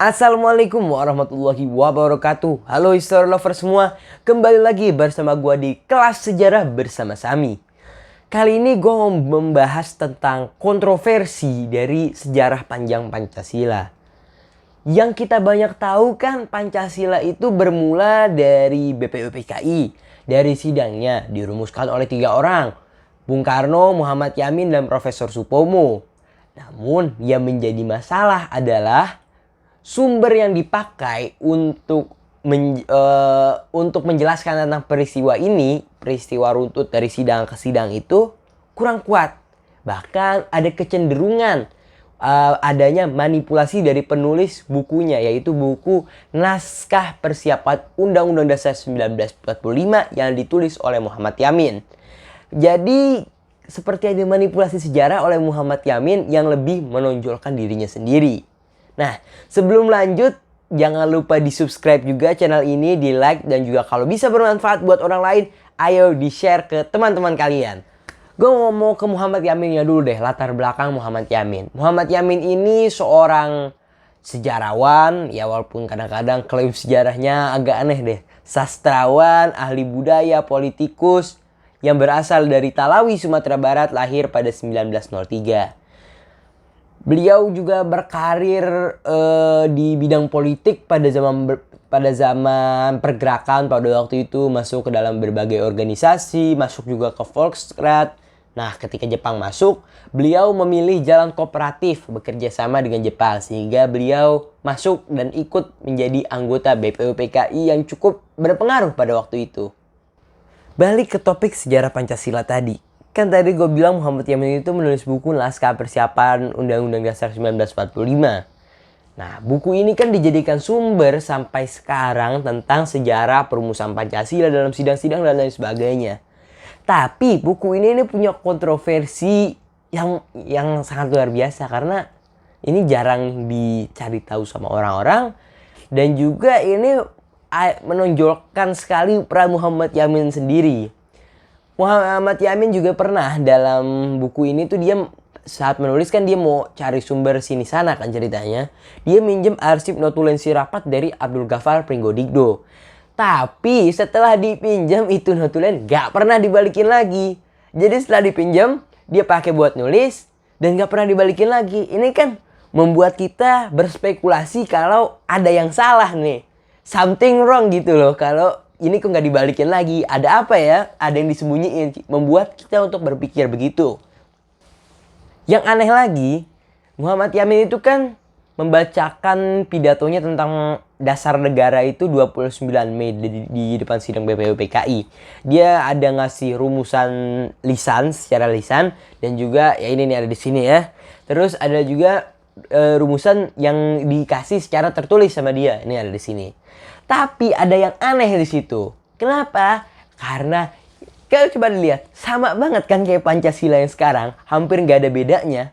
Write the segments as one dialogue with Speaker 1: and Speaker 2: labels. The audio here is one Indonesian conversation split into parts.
Speaker 1: Assalamualaikum warahmatullahi wabarakatuh. Halo history lover semua, kembali lagi bersama gua di kelas sejarah bersama Sami. Kali ini gua mau membahas tentang kontroversi dari sejarah panjang Pancasila. Yang kita banyak tahu kan Pancasila itu bermula dari BPUPKI. Dari sidangnya dirumuskan oleh 3 orang, Bung Karno, Muhammad Yamin, dan Profesor Supomo. Namun yang menjadi masalah adalah sumber yang dipakai untuk menjelaskan tentang peristiwa ini, peristiwa runtut dari sidang ke sidang itu kurang kuat. Bahkan ada kecenderungan adanya manipulasi dari penulis bukunya, yaitu buku Naskah Persiapan Undang-Undang Dasar 1945 yang ditulis oleh Muhammad Yamin. Jadi seperti ada manipulasi sejarah oleh Muhammad Yamin yang lebih menonjolkan dirinya sendiri. Nah, sebelum lanjut, jangan lupa di subscribe juga channel ini, di like, dan juga kalau bisa bermanfaat buat orang lain, ayo di share ke teman-teman kalian. Gue mau ke Muhammad Yaminnya dulu deh, latar belakang Muhammad Yamin. Muhammad Yamin ini seorang sejarawan, ya walaupun kadang-kadang klaim sejarahnya agak aneh deh. Sastrawan, ahli budaya, politikus, yang berasal dari Talawi, Sumatera Barat, lahir pada 1903. Beliau juga berkarir di bidang politik pada zaman pergerakan pada waktu itu, masuk ke dalam berbagai organisasi, masuk juga ke Volksrat. Nah, ketika Jepang masuk, beliau memilih jalan kooperatif bekerja sama dengan Jepang, sehingga beliau masuk dan ikut menjadi anggota BPUPKI yang cukup berpengaruh pada waktu itu. Balik ke topik sejarah Pancasila tadi. Kan tadi gue bilang Muhammad Yamin itu menulis buku Naskah Persiapan Undang-Undang Dasar 1945. Nah, buku ini kan dijadikan sumber sampai sekarang tentang sejarah perumusan Pancasila dalam sidang-sidang dan lain sebagainya. Tapi buku ini punya kontroversi yang sangat luar biasa, karena ini jarang dicari tahu sama orang-orang, dan juga ini menonjolkan sekali peran Muhammad Yamin sendiri. Muhammad Yamin juga pernah dalam buku ini tuh dia saat menulis kan dia mau cari sumber sini sana kan ceritanya. Dia minjem arsip notulensi rapat dari Abdul Ghaffar Pringgodigdo. Tapi setelah dipinjam itu notulen gak pernah dibalikin lagi. Jadi setelah dipinjam dia pakai buat nulis dan gak pernah dibalikin lagi. Ini kan membuat kita berspekulasi kalau ada yang salah nih. Something wrong gitu loh, kalau ini kok nggak dibalikin lagi. Ada apa ya? Ada yang disembunyiin. Membuat kita untuk berpikir begitu. Yang aneh lagi, Muhammad Yamin itu kan membacakan pidatonya tentang dasar negara itu 29 Mei di depan sidang BPUPKI. Dia ada ngasih rumusan lisan, secara lisan. Dan juga ya ini nih ada di sini ya. Terus ada juga rumusan yang dikasih secara tertulis sama dia. Ini ada di sini. Tapi ada yang aneh di situ. Kenapa? Karena kalau coba dilihat, sama banget kan kayak Pancasila yang sekarang, hampir nggak ada bedanya.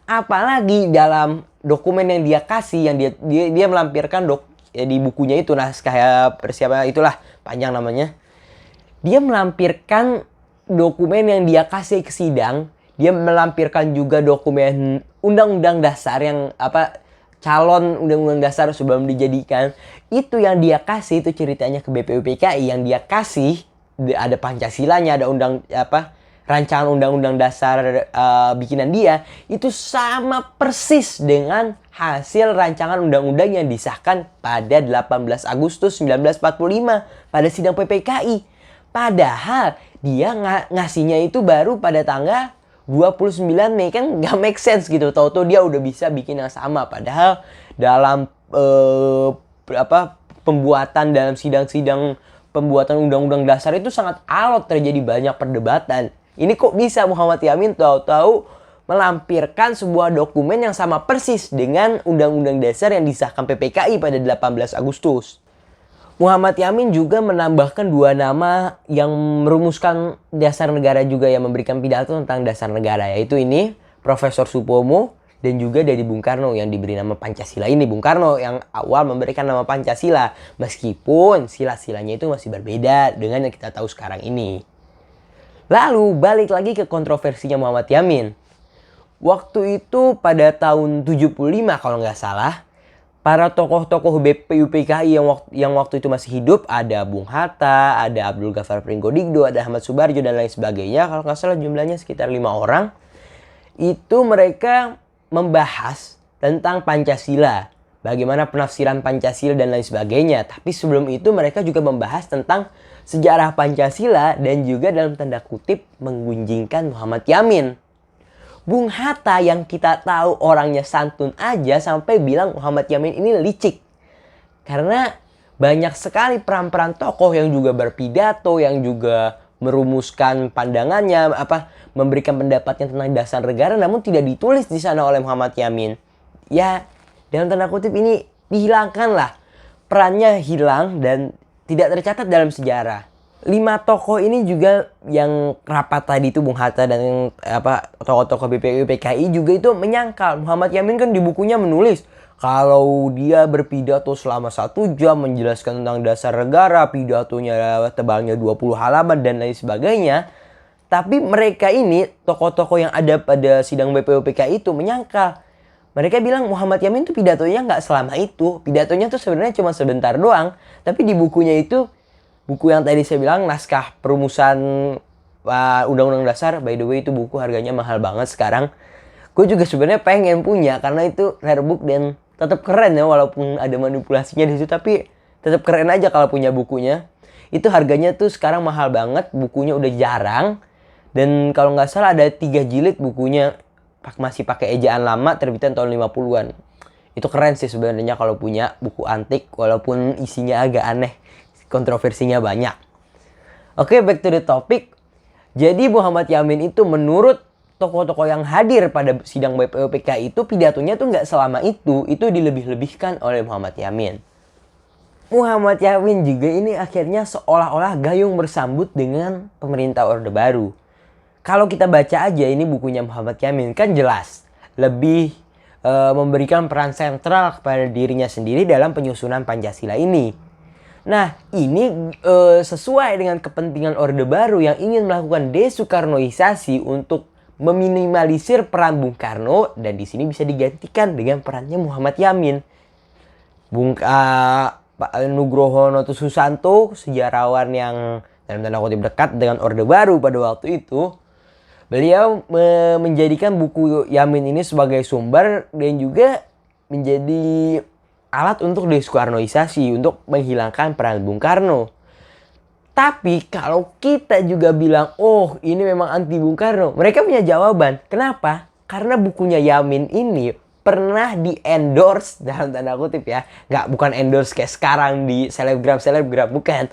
Speaker 1: Apalagi dalam dokumen yang dia kasih, yang dia melampirkan di bukunya itu, Naskah Persiapan itulah panjang namanya. Dia melampirkan dokumen yang dia kasih ke sidang. Dia melampirkan juga dokumen Undang-Undang Dasar yang calon Undang-Undang Dasar sebelum dijadikan. Itu yang dia kasih, itu ceritanya ke BPUPKI, yang dia kasih ada Pancasilanya, ada rancangan Undang-Undang Dasar bikinan dia, itu sama persis dengan hasil rancangan undang-undang yang disahkan pada 18 Agustus 1945 pada sidang PPKI. Padahal dia ngasihnya itu baru pada tanggal 29 Mei, kan gak make sense gitu. Tahu-tahu dia udah bisa bikin yang sama, padahal dalam pembuatan dalam sidang-sidang pembuatan undang-undang dasar itu sangat alot, terjadi banyak perdebatan. Ini kok bisa Muhammad Yamin tahu-tahu melampirkan sebuah dokumen yang sama persis dengan undang-undang dasar yang disahkan PPKI pada 18 Agustus. Muhammad Yamin juga menambahkan 2 nama yang merumuskan dasar negara juga, yang memberikan pidato tentang dasar negara, yaitu ini Profesor Supomo dan juga dari Bung Karno yang diberi nama Pancasila ini. Bung Karno yang awal memberikan nama Pancasila, meskipun sila-silanya itu masih berbeda dengan yang kita tahu sekarang ini. Lalu balik lagi ke kontroversinya Muhammad Yamin. Waktu itu pada tahun 75 kalau nggak salah, para tokoh-tokoh BPUPKI yang waktu itu masih hidup, ada Bung Hatta, ada Abdul Ghaffar Pringgodigdo, ada Ahmad Subarjo dan lain sebagainya. Kalau nggak salah jumlahnya sekitar 5 orang. Itu mereka membahas tentang Pancasila, bagaimana penafsiran Pancasila dan lain sebagainya. Tapi sebelum itu mereka juga membahas tentang sejarah Pancasila dan juga dalam tanda kutip menggunjingkan Muhammad Yamin. Bung Hatta yang kita tahu orangnya santun aja sampai bilang Muhammad Yamin ini licik. Karena banyak sekali peran-peran tokoh yang juga berpidato, yang juga merumuskan pandangannya, memberikan pendapatnya tentang dasar negara, namun tidak ditulis di sana oleh Muhammad Yamin. Ya, dalam tanda kutip ini dihilangkan lah. Perannya hilang dan tidak tercatat dalam sejarah. 5 tokoh ini juga yang rapat tadi itu Bung Hatta dan tokoh-tokoh BPUPKI juga itu menyangkal. Muhammad Yamin kan di bukunya menulis kalau dia berpidato selama 1 jam menjelaskan tentang dasar negara, pidatonya tebalnya 20 halaman dan lain sebagainya. Tapi mereka ini, tokoh-tokoh yang ada pada sidang BPUPKI itu menyangkal. Mereka bilang Muhammad Yamin tuh pidatonya nggak selama itu. Pidatonya tuh sebenarnya cuma sebentar doang. Tapi di bukunya itu, buku yang tadi saya bilang, naskah perumusan Undang-Undang Dasar, by the way itu buku harganya mahal banget sekarang. Gue juga sebenarnya pengen punya karena itu rare book dan tetap keren ya walaupun ada manipulasinya di situ, tapi tetap keren aja kalau punya bukunya. Itu harganya tuh sekarang mahal banget, bukunya udah jarang. Dan kalau nggak salah ada 3 jilid bukunya, masih pakai ejaan lama, terbitan tahun 50-an. Itu keren sih sebenarnya kalau punya buku antik walaupun isinya agak aneh. Kontroversinya banyak. Oke, back to the topic. Jadi Muhammad Yamin itu menurut tokoh-tokoh yang hadir pada sidang BPUPKI itu pidatonya tuh nggak selama itu dilebih-lebihkan oleh Muhammad Yamin. Muhammad Yamin juga ini akhirnya seolah-olah gayung bersambut dengan pemerintah Orde Baru. Kalau kita baca aja ini bukunya Muhammad Yamin kan jelas lebih memberikan peran sentral kepada dirinya sendiri dalam penyusunan Pancasila ini. Nah, ini sesuai dengan kepentingan Orde Baru yang ingin melakukan desoekarnoisasi untuk meminimalisir peran Bung Karno dan di sini bisa digantikan dengan perannya Muhammad Yamin. Pak Nugroho Noto Susanto, sejarawan yang dalam tanda kutip dekat dengan Orde Baru pada waktu itu, beliau menjadikan buku Yamin ini sebagai sumber dan juga menjadi alat untuk desoekarnoisasi, untuk menghilangkan peran Bung Karno. Tapi kalau kita juga bilang, oh ini memang anti Bung Karno, mereka punya jawaban. Kenapa? Karena bukunya Yamin ini pernah di-endorse, dalam tanda kutip ya. Bukan endorse kayak sekarang di selebgram, bukan.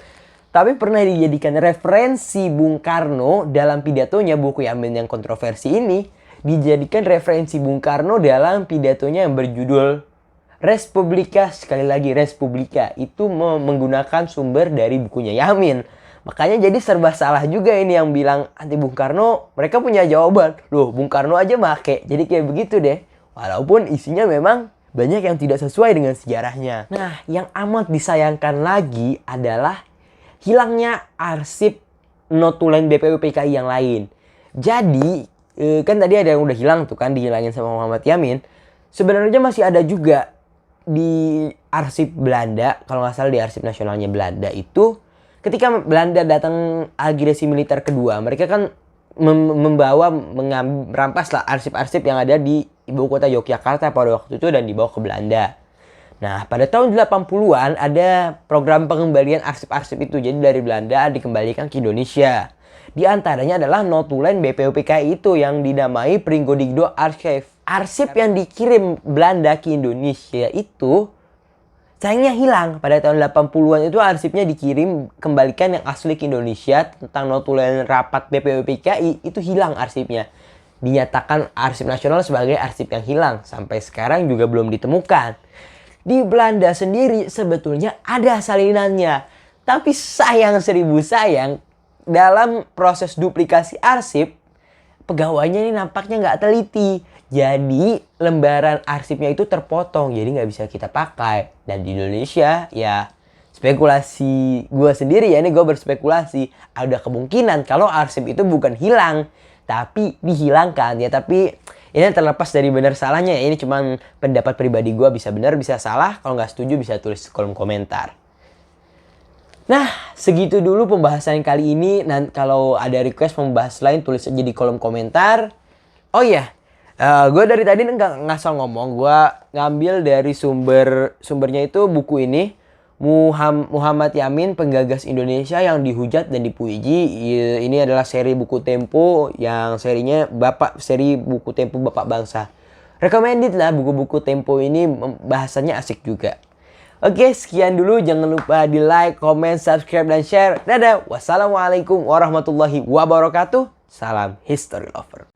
Speaker 1: Tapi pernah dijadikan referensi Bung Karno dalam pidatonya. Buku Yamin yang kontroversi ini dijadikan referensi Bung Karno dalam pidatonya yang berjudul Respublika, sekali lagi Respublika, itu menggunakan sumber dari bukunya Yamin. Makanya jadi serba salah juga ini yang bilang anti Bung Karno, mereka punya jawaban. Loh, Bung Karno aja make. Jadi kayak begitu deh. Walaupun isinya memang banyak yang tidak sesuai dengan sejarahnya. Nah, yang amat disayangkan lagi adalah hilangnya arsip notulen BPUPKI yang lain. Jadi, kan tadi ada yang udah hilang tuh kan, dihilangin sama Muhammad Yamin. Sebenarnya masih ada juga di arsip Belanda, kalau nggak salah di arsip nasionalnya Belanda itu, ketika Belanda datang agresi militer kedua, mereka kan merampas lah arsip-arsip yang ada di ibu kota Yogyakarta pada waktu itu dan dibawa ke Belanda. Nah, pada tahun 80-an ada program pengembalian arsip-arsip itu, jadi dari Belanda dikembalikan ke Indonesia. Di antaranya adalah notulen BPUPKI itu yang dinamai Pringgodigdo Archive. Arsip yang dikirim Belanda ke Indonesia itu sayangnya hilang. Pada tahun 80-an itu arsipnya dikirim, kembalikan yang asli ke Indonesia tentang notulen rapat BPUPKI itu hilang arsipnya. Dinyatakan arsip nasional sebagai arsip yang hilang. Sampai sekarang juga belum ditemukan. Di Belanda sendiri sebetulnya ada salinannya. Tapi sayang seribu sayang, dalam proses duplikasi arsip, pegawainya ini nampaknya nggak teliti. Jadi lembaran arsipnya itu terpotong, jadi nggak bisa kita pakai. Dan di Indonesia ya spekulasi gue sendiri ya, ini gue berspekulasi, ada kemungkinan kalau arsip itu bukan hilang tapi dihilangkan ya. Tapi Ini terlepas dari benar salahnya ya. Ini cuma pendapat pribadi gue, bisa benar bisa salah. Kalau nggak setuju bisa tulis di kolom komentar. Nah, segitu dulu pembahasan kali ini. Nanti kalau ada request membahas lain tulis aja di kolom komentar. Oh iya, gue dari tadi nggak ngasal ngomong. Gue ngambil dari sumbernya itu buku ini. Muhammad Yamin, penggagas Indonesia yang dihujat dan dipuji. Ini adalah seri buku Tempo yang serinya seri buku Tempo Bapak Bangsa. Recommended lah buku-buku Tempo ini, bahasanya asik juga. Oke, sekian dulu. Jangan lupa di like, comment, subscribe, dan share. Dadah. Wassalamualaikum warahmatullahi wabarakatuh. Salam History Lover.